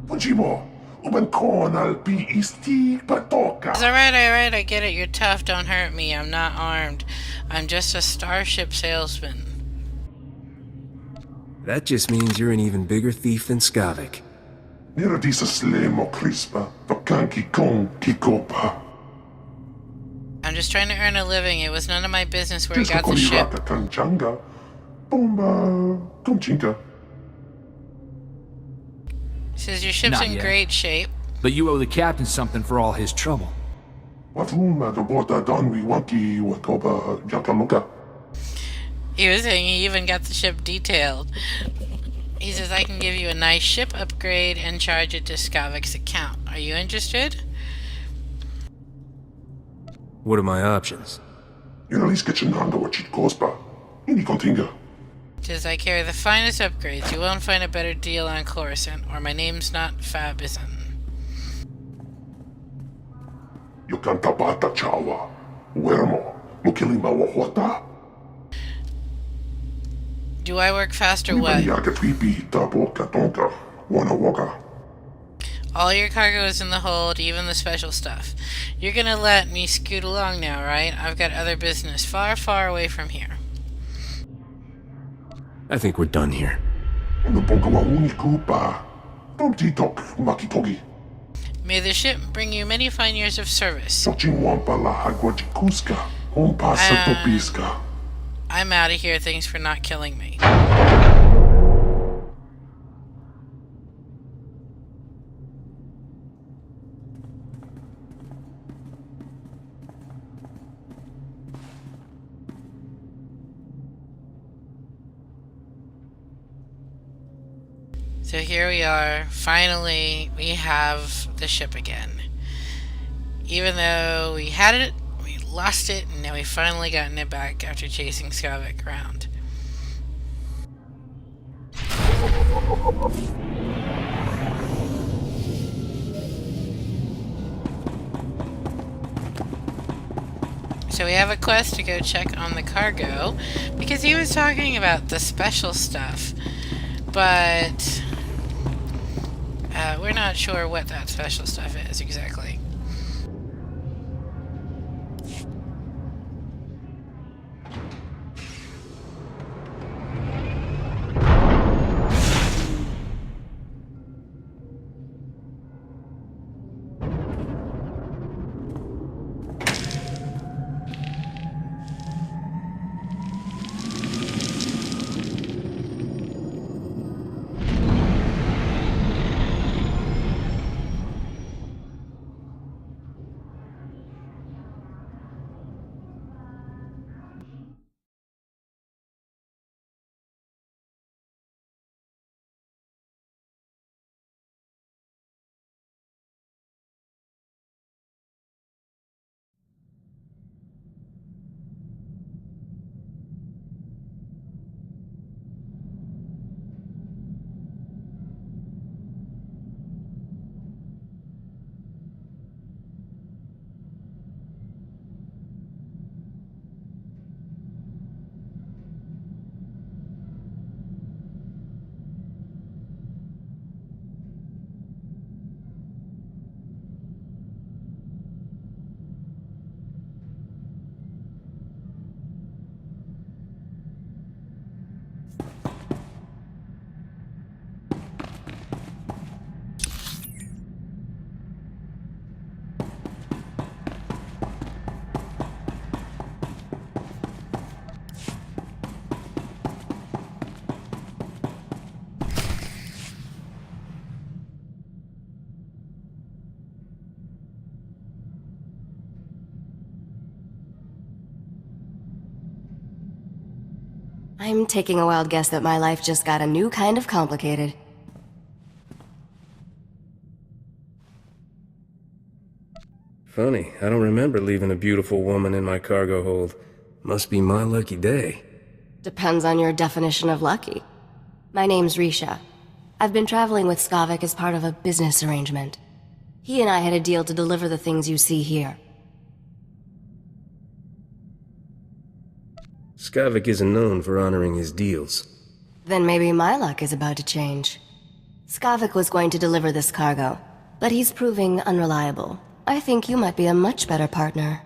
Fujimo, uben kon al PST patoka. It's alright, I get it. You're tough, don't hurt me. I'm not armed. I'm just a starship salesman. That just means you're an even bigger thief than Skavik. Nira disa slemo crispa, vakanki kon kikopa. I'm just trying to earn a living. It was none of my business where he Tiska got the ship. koliraka kanjanga. Bomba kumchinka. Says your ship's Not in yet. great shape. But you owe the captain something for all his trouble. Wafuma the bota donwi waki watoba jakamuka. He was saying he even got the ship detailed. He says I can give you a nice ship upgrade and charge it to Skavik's account. Are you interested? What are my options? Iralis kitchenanda wachit kospa. Ini kontinga. Says I carry the finest upgrades. You won't find a better deal on Coruscant, or my name's not Fabison. Yukanta bata chawa. Wermo. Mukilima wahota. Do I work fast or what? All your cargo is in the hold, even the special stuff. You're gonna let me scoot along now, right? I've got other business far, far away from here. I think we're done here. May the ship bring you many fine years of service. I'm out of here. Thanks for not killing me. So here we are. Finally, we have the ship again. Even though we had it, we lost it, and now we've finally gotten it back after chasing Skavik around. So we have a quest to go check on the cargo, because he was talking about the special stuff, but we're not sure what that special stuff is exactly. I'm taking a wild guess that my life just got a new kind of complicated. Funny, I don't remember leaving a beautiful woman in my cargo hold. Must be my lucky day. Depends on your definition of lucky. My name's Risha. I've been traveling with Skavik as part of a business arrangement. He and I had a deal to deliver the things you see here. Skavik isn't known for honoring his deals. Then maybe my luck is about to change. Skavik was going to deliver this cargo, but he's proving unreliable. I think you might be a much better partner.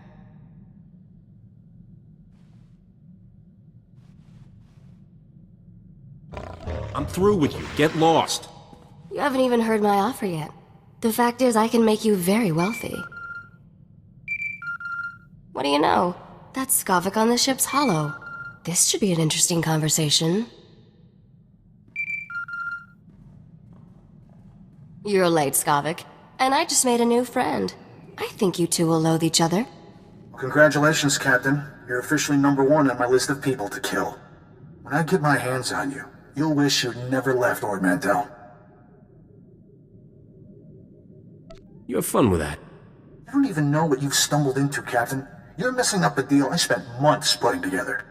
I'm through with you. Get lost. You haven't even heard my offer yet. The fact is, I can make you very wealthy. What do you know? That's Skavik on the ship's hollow. This should be an interesting conversation. You're late, Skavik. And I just made a new friend. I think you two will loathe each other. Congratulations, Captain. You're officially #1 on my list of people to kill. When I get my hands on you, you'll wish you'd never left Ord Mantell. You have fun with that. You don't even know what you've stumbled into, Captain. You're messing up a deal I spent months putting together.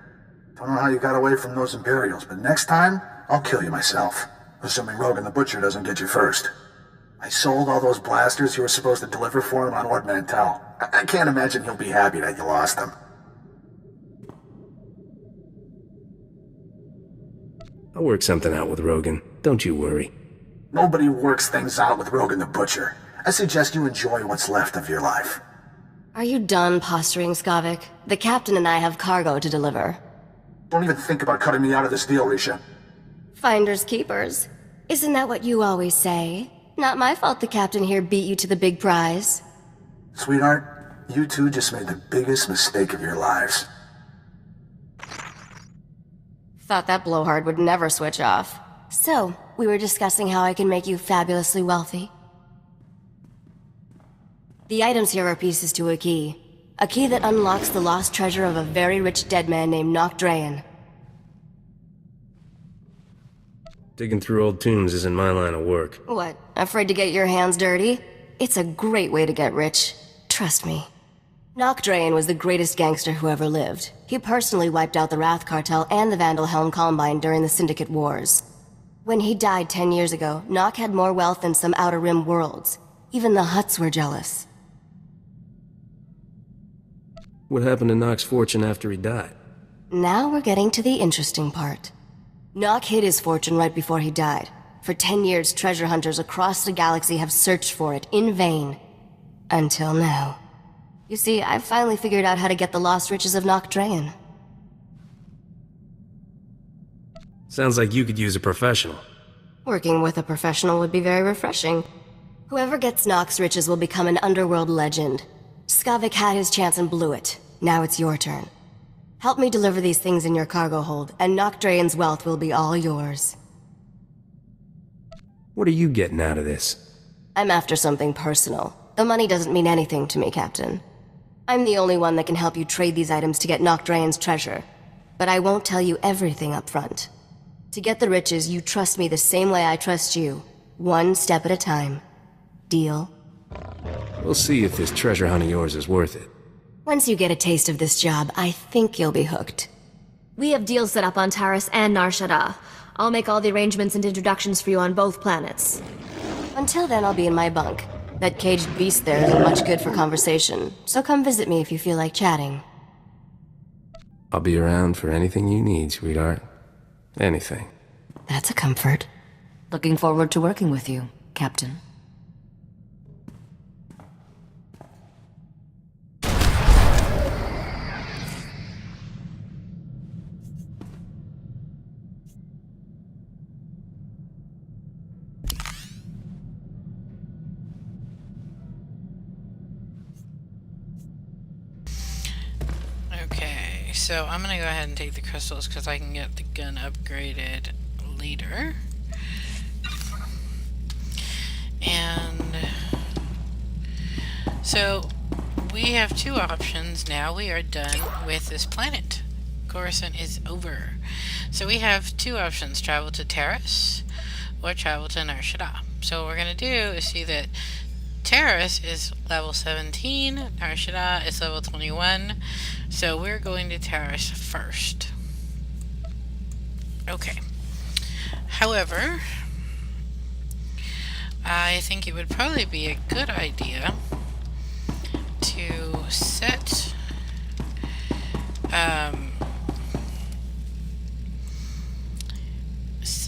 Don't know how you got away from those Imperials, but next time, I'll kill you myself. Assuming Rogan the Butcher doesn't get you first. I sold all those blasters you were supposed to deliver for him on Ord Mantell. I can't imagine he'll be happy that you lost them. I'll work something out with Rogan. Don't you worry. Nobody works things out with Rogan the Butcher. I suggest you enjoy what's left of your life. Are you done posturing, Skavik? The captain and I have cargo to deliver. Don't even think about cutting me out of this deal, Risha. Finders keepers. Isn't that what you always say? Not my fault the captain here beat you to the big prize. Sweetheart, you two just made the biggest mistake of your lives. Thought that blowhard would never switch off. So, we were discussing how I can make you fabulously wealthy. The items here are pieces to a key. A key that unlocks the lost treasure of a very rich dead man named Nock Drayen. Digging through old tombs isn't my line of work. What, afraid to get your hands dirty? It's a great way to get rich. Trust me. Nock Drayen was the greatest gangster who ever lived. He personally wiped out the Wrath Cartel and the Vandalhelm Combine during the Syndicate Wars. When he died 10 years ago, Nock had more wealth than some Outer Rim worlds. Even the Hutts were jealous. What happened to Nock's fortune after he died? Now we're getting to the interesting part. Nock hid his fortune right before he died. For 10 years, treasure hunters across the galaxy have searched for it in vain. Until now. You see, I've finally figured out how to get the lost riches of Nock Drayen. Sounds like you could use a professional. Working with a professional would be very refreshing. Whoever gets Nock's riches will become an underworld legend. Skavik had his chance and blew it. Now it's your turn. Help me deliver these things in your cargo hold, and Nock Drayen's wealth will be all yours. What are you getting out of this? I'm after something personal. The money doesn't mean anything to me, Captain. I'm the only one that can help you trade these items to get Nock Drayen's treasure. But I won't tell you everything up front. To get the riches, you trust me the same way I trust you. One step at a time. Deal? We'll see if this treasure hunt of yours is worth it. Once you get a taste of this job, I think you'll be hooked. We have deals set up on Taris and Nar Shaddaa. I'll make all the arrangements and introductions for you on both planets. Until then, I'll be in my bunk. That caged beast there isn't much good for conversation, so come visit me if you feel like chatting. I'll be around for anything you need, sweetheart. Anything. That's a comfort. Looking forward to working with you, Captain. So I'm gonna go ahead and take the crystals because I can get the gun upgraded later. And so we have two options now. We are done with this planet. Coruscant is over. So we have two options: travel to Taris or travel to Nar Shaddaa. So what we're gonna do is see that Taris is level 17, Nar Shaddaa is level 21, so we're going to Taris first. Okay. However, I think it would probably be a good idea to set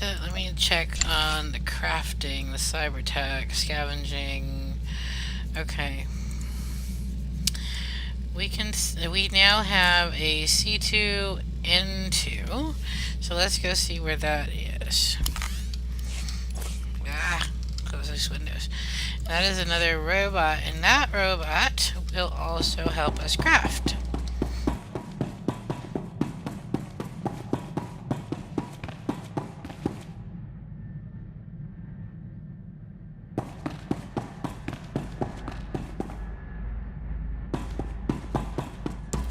let me check on the crafting, the cyber tech, scavenging. Okay. We now have a C2 N2. So let's go see where that is. Close those windows. That is another robot, and that robot will also help us craft.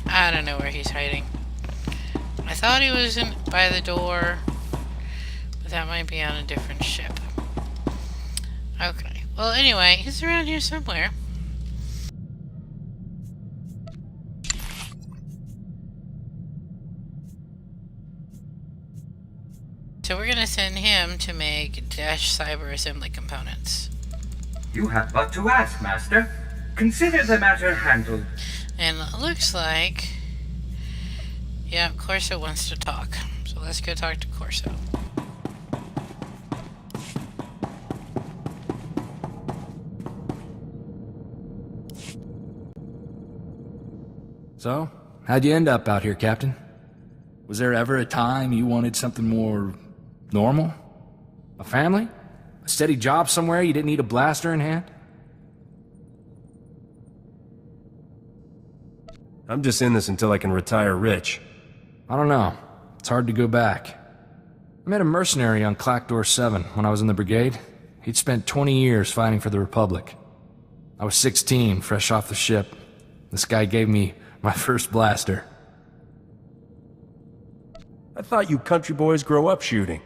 I don't know where he's hiding. I thought he was by the door, but that might be on a different ship. Okay. Well, anyway, he's around here somewhere. So we're gonna send him to make Dash cyber assembly components. You have but to ask, Master. Consider the matter handled. And it looks like... yeah, Corso wants to talk. So let's go talk to Corso. So, how'd you end up out here, Captain? Was there ever a time you wanted something more normal? A family? A steady job somewhere you didn't need a blaster in hand? I'm just in this until I can retire rich. I don't know. It's hard to go back. I met a mercenary on Clackdoor 7 when I was in the brigade. He'd spent 20 years fighting for the Republic. I was 16, fresh off the ship. This guy gave me my first blaster. I thought you country boys grow up shooting.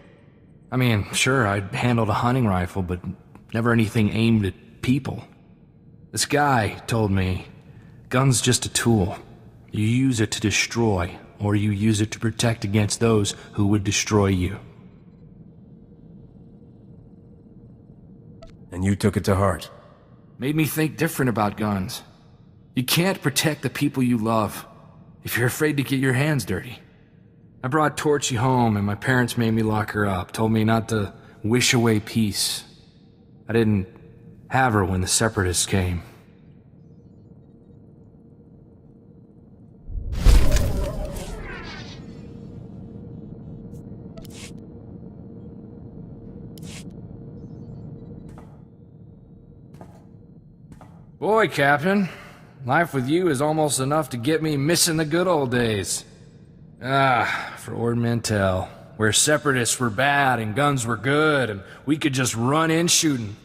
I mean, sure, I'd handled a hunting rifle, but never anything aimed at people. This guy told me, gun's just a tool. You use it to destroy, or you use it to protect against those who would destroy you. And you took it to heart. Made me think different about guns. You can't protect the people you love if you're afraid to get your hands dirty. I brought Torchy home, and my parents made me lock her up, told me not to wish away peace. I didn't have her when the Separatists came. Boy, Captain, life with you is almost enough to get me missing the good old days. For Ord Mantell, where Separatists were bad and guns were good, and we could just run in shooting.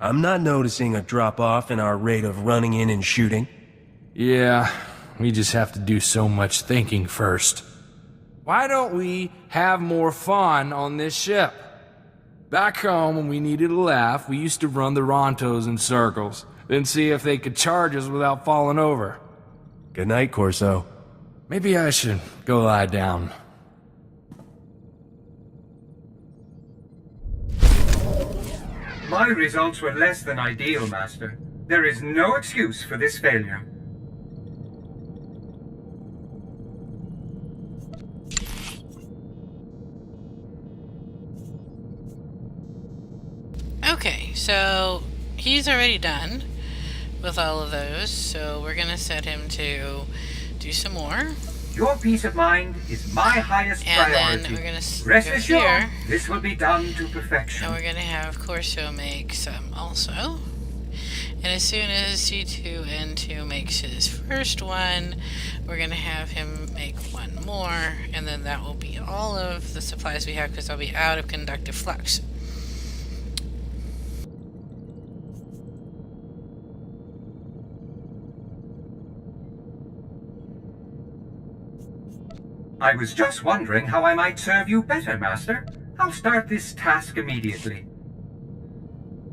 I'm not noticing a drop-off in our rate of running in and shooting. Yeah, we just have to do so much thinking first. Why don't we have more fun on this ship? Back home, when we needed a laugh, we used to run the Rontos in circles, then see if they could charge us without falling over. Good night, Corso. Maybe I should go lie down. My results were less than ideal, Master. There is no excuse for this failure. Okay, so he's already done with all of those, so we're gonna set him to do some more. Your peace of mind is my highest priority. And then we're gonna rest go assured, here, this will be done to perfection. and we're gonna have Corso make some also. And as soon as C2N2 makes his first one, we're gonna have him make one more, and then that will be all of the supplies we have, because I'll be out of conductive flux. I was just wondering how I might serve you better, Master. I'll start this task immediately.